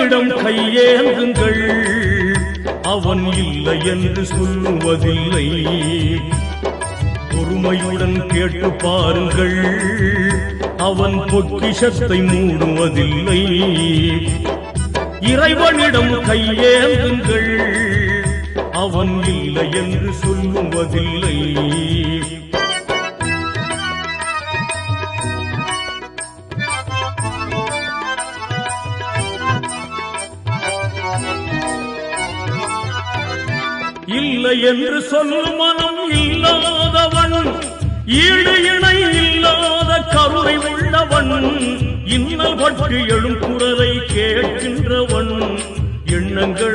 இறைவனிடம் கையேந்துங்கள், அவன் இல்லை என்று சொல்லுவதில்லை. பொறுமையுடன் கேட்டு பாருங்கள், அவன் பொக்கிஷத்தை மூடுவதில்லை. இறைவனிடம் கையேந்துங்கள், அவன் இல்லை என்று சொல்லுவதில்லை. இல்லை என்று சொல்லும் மனம் இல்லாதவன், ஈடு இணை இல்லாத கருணை உள்ளவன், இன்னல் பட்டு எழும் குரலை கேட்கின்றவன், எண்ணங்களை